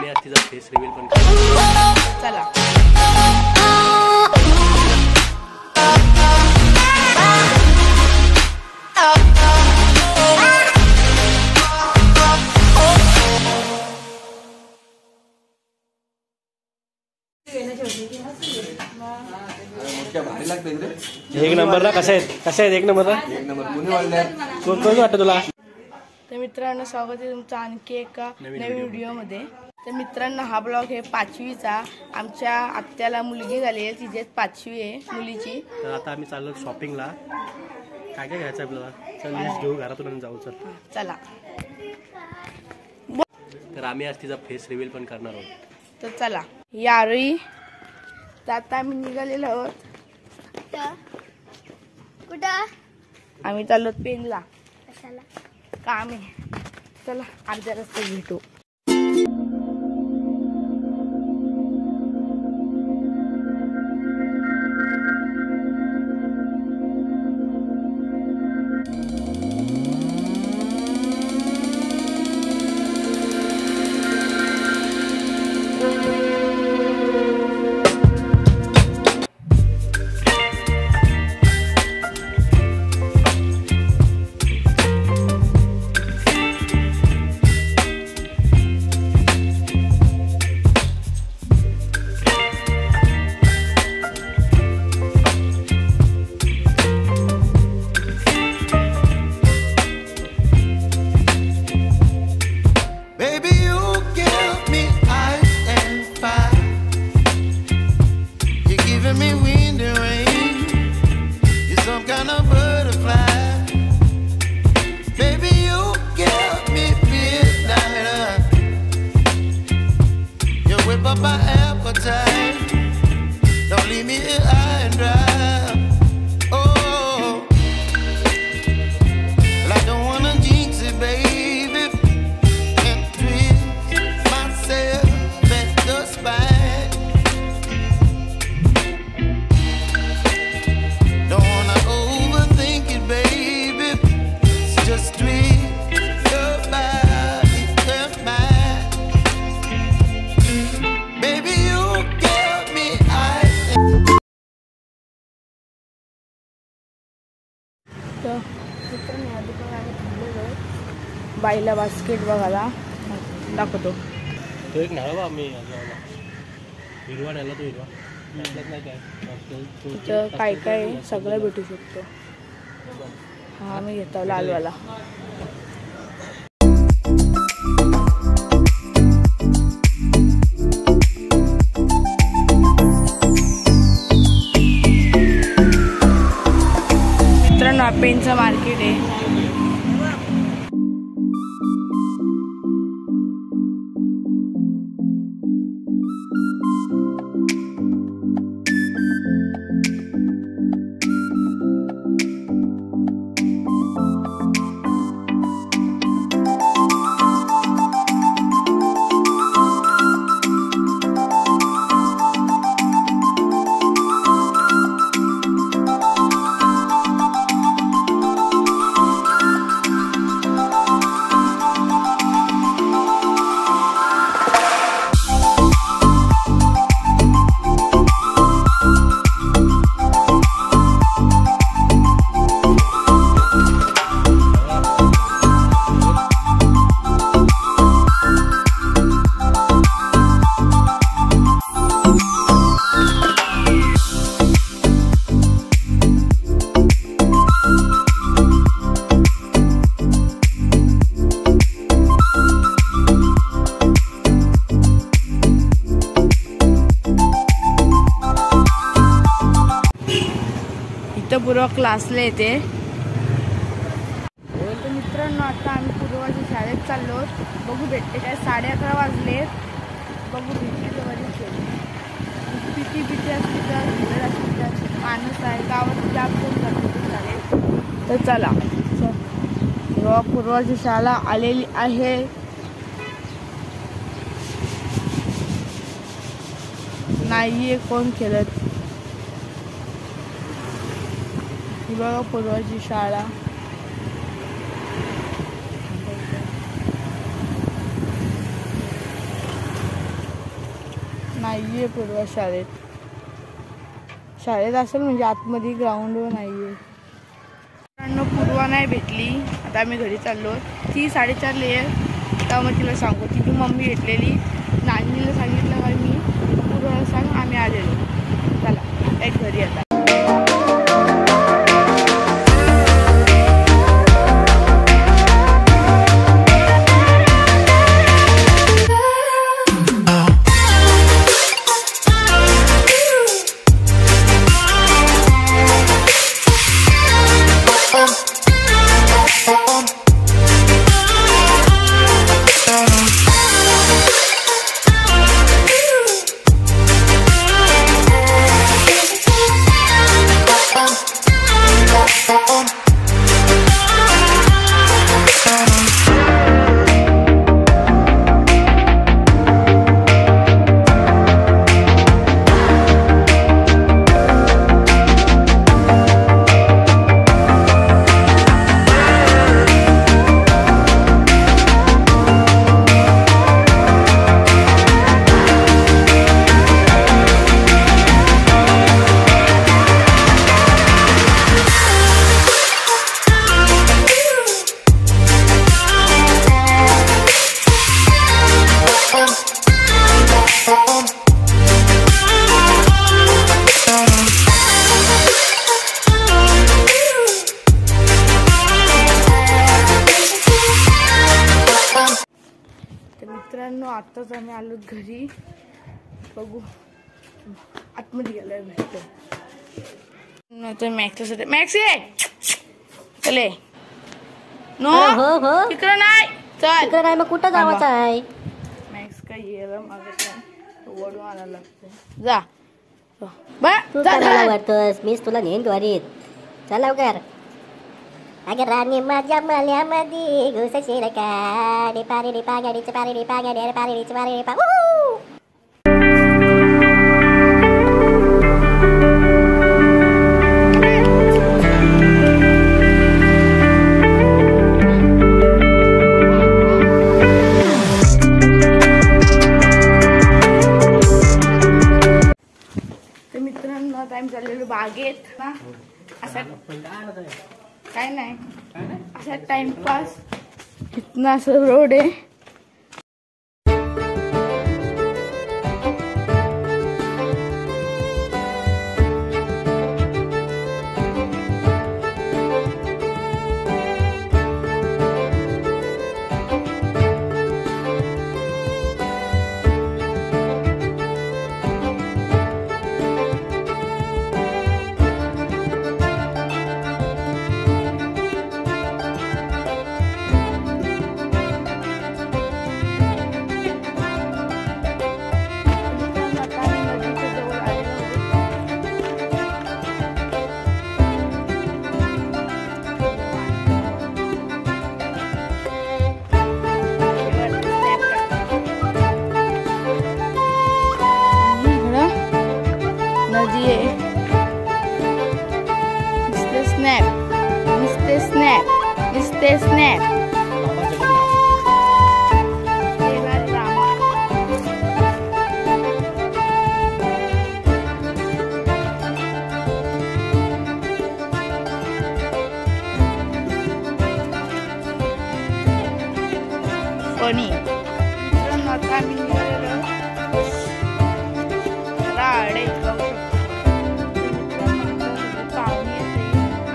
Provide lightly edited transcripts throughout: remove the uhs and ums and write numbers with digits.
रामी आज तिचा फेस रिव्हील पण चला एक नंबरला कसे आहेत एक नंबरला कोण वाटतं तुला? तर मित्रांनो स्वागत आहे तुमचं आणखी एका नवीन व्हिडिओमध्ये. तर मित्रांनो हा ब्लॉग आहे 5वीचा. आमच्या आत्याला मुलगी झाली आहे, तिची 5वी आहे मुलीची. तर आता आम्ही चाललो शॉपिंगला. काय काय घ्यायचं आपल्याला? चल लिस्ट घेऊ घरातून जाऊ. चला. तर आम्ही आज तिचा फेस रिव्हील पण करणार आहोत. तर चला यावेळी तर आता आम्ही निघालेलो आहोत. कुठं? आम्ही चाललो पेनला. कशाला? काम आहे. चला अर्ध्या रस्त्यात भेटू. बाईला बास्केट बघायला दाखवतो. तो एक न्याला आम्ही हिरवा न्याला. तो हिरवा तिथं काय काय सगळं भेटू शकतो. हा मी घेतो लालवाला. मित्रांनो पेनचं मार्केट आहे. पूर्व क्लासला येते. तर मित्रांनो आता आम्ही पूर्वाच्या शाळेत चाललो. बघू भेटते काय. 11:30 वाजले. बघू भेटते भीती असते तर भीती असते तर माणूस आहे गावात जाम कोण करतो शाळेत. तर चला पूर्वाची शाळा आलेली आहे. नाहीये कोण खेळत. बघा पूर्वाची शाळा. नाहीये पूर्वा शाळेत असेल म्हणजे आतमध्ये ग्राउंडवर नाहीये. मित्रांनो पूर्वा नाही भेटली. आता आम्ही घरी चाललो. ती 4:30 लेअर तेव्हा मग तिला सांगू तिची मम्मी भेटलेली. नानीला सांगितलं का मी पूर्वाला सांग आम्ही आलेलो. चला एक घरी आता. मित्रांनो आत्ताच आम्ही आलो घरी. बघू आतमध्ये गेलाय भेटतो. मॅक्ससाठी मॅक्स ये चले. नो हो हो तिकडं नाही चल. तिकडं नाही मग कुठं जावाचं आहे. मॅक्स काय येला मागं वडू आणायला लागतं. जा तू काय वाटतोस मीच तुला नेन द्वारीत. चल लवकर. अगं राणी माझ्या मल्यामध्ये घुसशील का. रे पारे रे पा गाडीचं पारे रे पा गाडी रे पारे रे पारे रे पा. तर मित्रांनो आता आम्ही चाललेलो बागेत ना. असा काय नाही असा टाइमपास. इथनं असं रोड आहे. Snap funny. मित्रांनो आता आम्ही निघालेलो राडे. पाहुणे येते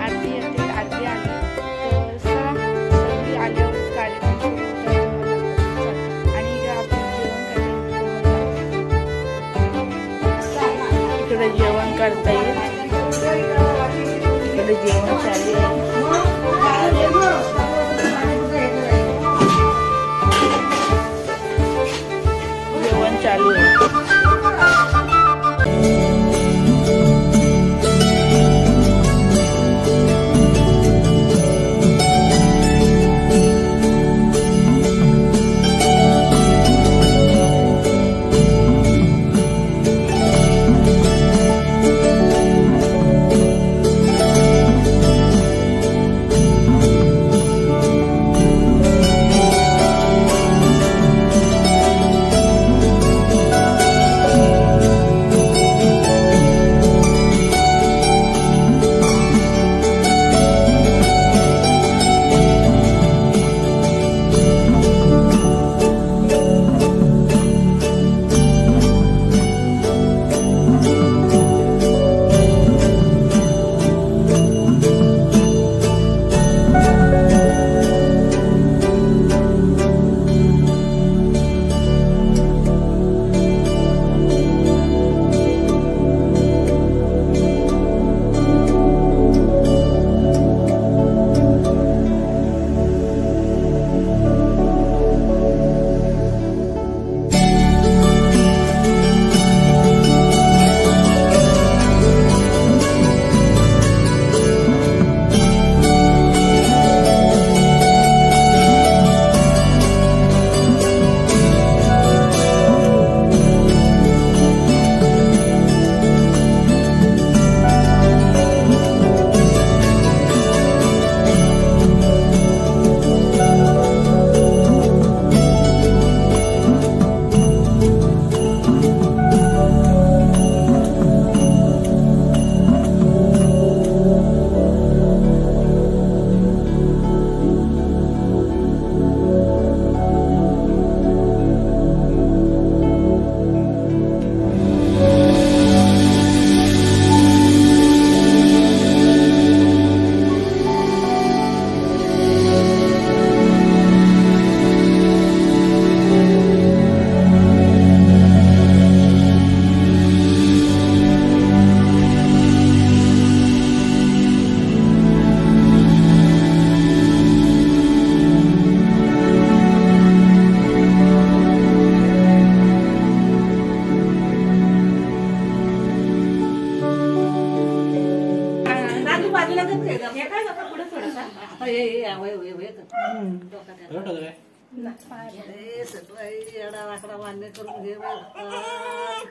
आरती येते. आरती आली तर सगळी आल्यावर कार्यक्रम सुरू होतात. आणि इकडे जेवण करता येईल. इकडे जेवण चालू आहे. चालू आहे.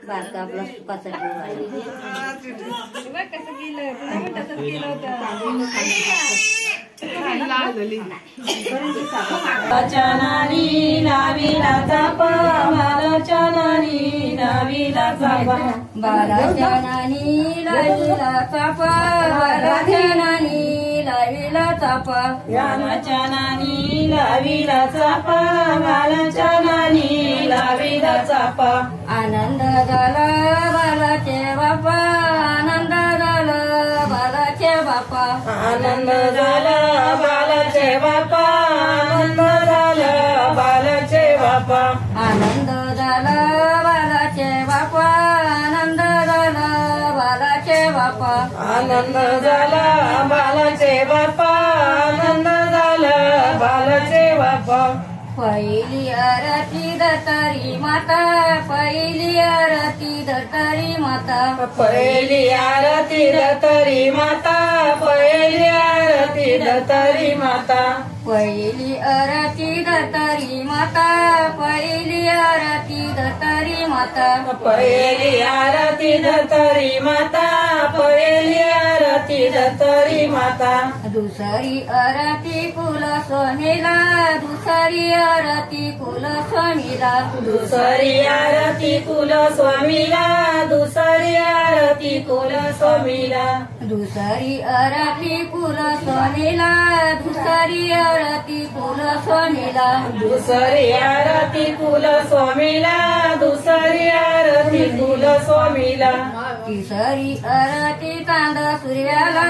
बारका आपला सुखाचा चनानी लाविला चाप बालचनानी लाविला चाप बालचनानी लाविला चाप बालचनानी लाविला चाप बालचनानी लाविला चाप बालचनानी लाविला चाप आनंद झाला बालाचे बापा आनंद झाला बालाचे बापा आनंद झाला बालाचे बापा आनंद झाला बालाचे बापा आनंद झाला बालाचे बापा आनंद झाला बालाचे बापा आनंद झाला बालाचे बापा आनंद झाला बालाचे बापा पहिली आरती दत्तारी माता पहिली आरती दत्तारी माता पहिली आरती दत्तारी माता पहिली आरती दत्तारी माता पहिली आरती दत्तारी माता पहिली आरती दत्तारी माता पहिली आरती दत्तारी माता पहिली आरती दत्तारी माता दुसरी आरती कुलस्वामीला दुसरी आरती कुलस्वामीला दुसरी आरती कुलस्वामीला दुसरी आरती कुलस्वामीला दुसरी आरती कुलस्वामीला दुसरी आरती कुलस्वामीला दुसरी आरती कुलस्वामीला दुसरी आरती कुलस्वामीला तिसरी आरती चांदा सूर्याला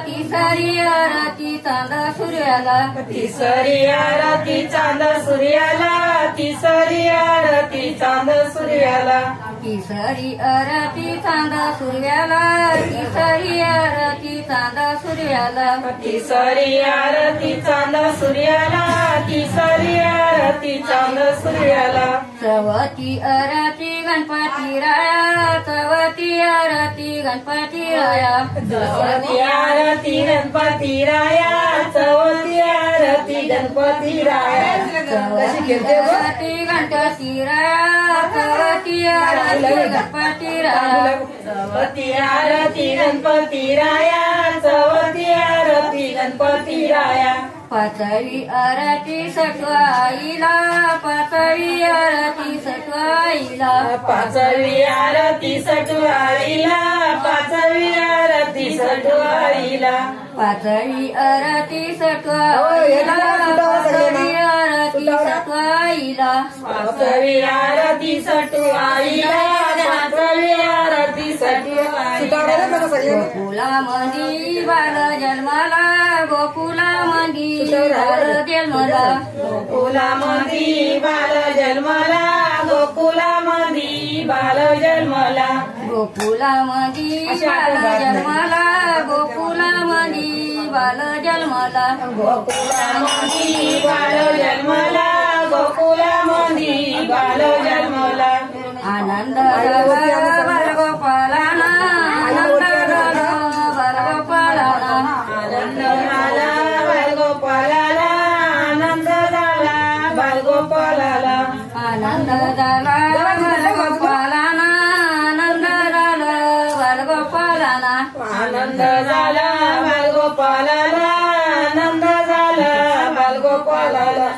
तिसरी आरती चांदा सूर्याला तिसरी आरती चांदा सूर्याला तिसरी आरती चांदा सूर्याला तिसरी आरती चांदा सूर्याला तिसरी आरती चांदा सूर्याला तिसरी आरती चांदा सूर्याला तिसरी आरती चांदा सूर्याला चवथी आरती गणपती राया चवथी आरती गणपती राया चवथी आरती गणपती राया चवथी आरती गणपती राया चवथी आरती गणपती राया चवथी आरती गणपती राया चवथी आरती गणपती राया चवथी आरती गणपती राया पाचवी आरती सटवाईला पाचवी आरती सटवाईला पाचवी आरती सटवाईला पाचवी आरती सटवाईला पाचवी आरती सटवाईला पाचवी आरती सटवाईला पाचवी आरती सटवाईला पाचवी आरती सटवाईला गोकुलामंदी बाल जन्माला गोकुलामंदी बाल जन्मला गोकुलामंदी बाल जन्मला गोकुलामंदी बाल जन्मला गोकुलामंदी बाल जन्मला गोकुलामंदी बाल जन्मला गोकुलामंदी बाल जन्मला गोकुलामंदी बाल जन्मला आनंद झाला बालगोपालाना आनंद झाला बालगोपालाना आनंद झाला बालगोपालाला आनंद झाला बालगोपालाला आनंद झाला बालगोपालाना आनंद झाला बालगोपालाना आनंद झाला बालगोपालाला आनंद झाला बालगोपालाला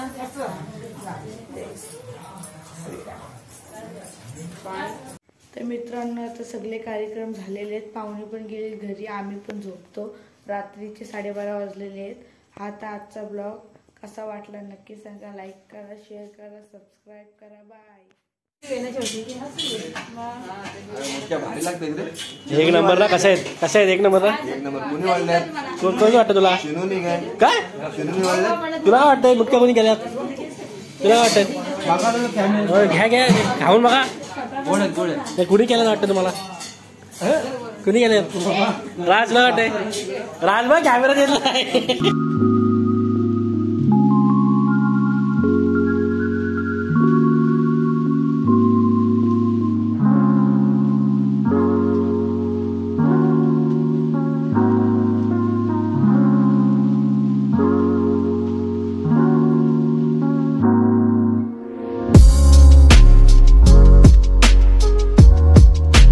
तर मित्रांनो आता सगळे कार्यक्रम झालेले आहेत पाहुणे पण गेले घरी आम्ही पण झोपतो रात्रीचे 12:30 वाजलेले आहेत हा तर आजचा ब्लॉग कसा वाटला नक्की सांगा लाईक करा शेअर करा सबस्क्राईब करा बाय भारी लागतं इकडे एक नंबरला कसा आहेत एक नंबरला एक नंबर कुणी वाढले कोण वाटतं तुला शिनूनी काय शिनूनी वाढले तुला वाटतंय मुख्य कोणी केल्यात तुला वाटतंय घ्या खाऊन बघा कुणी केलं वाटतं तुम्हाला कुणी केलं राज ना वाटतंय राज बघ कॅमेरा घेतला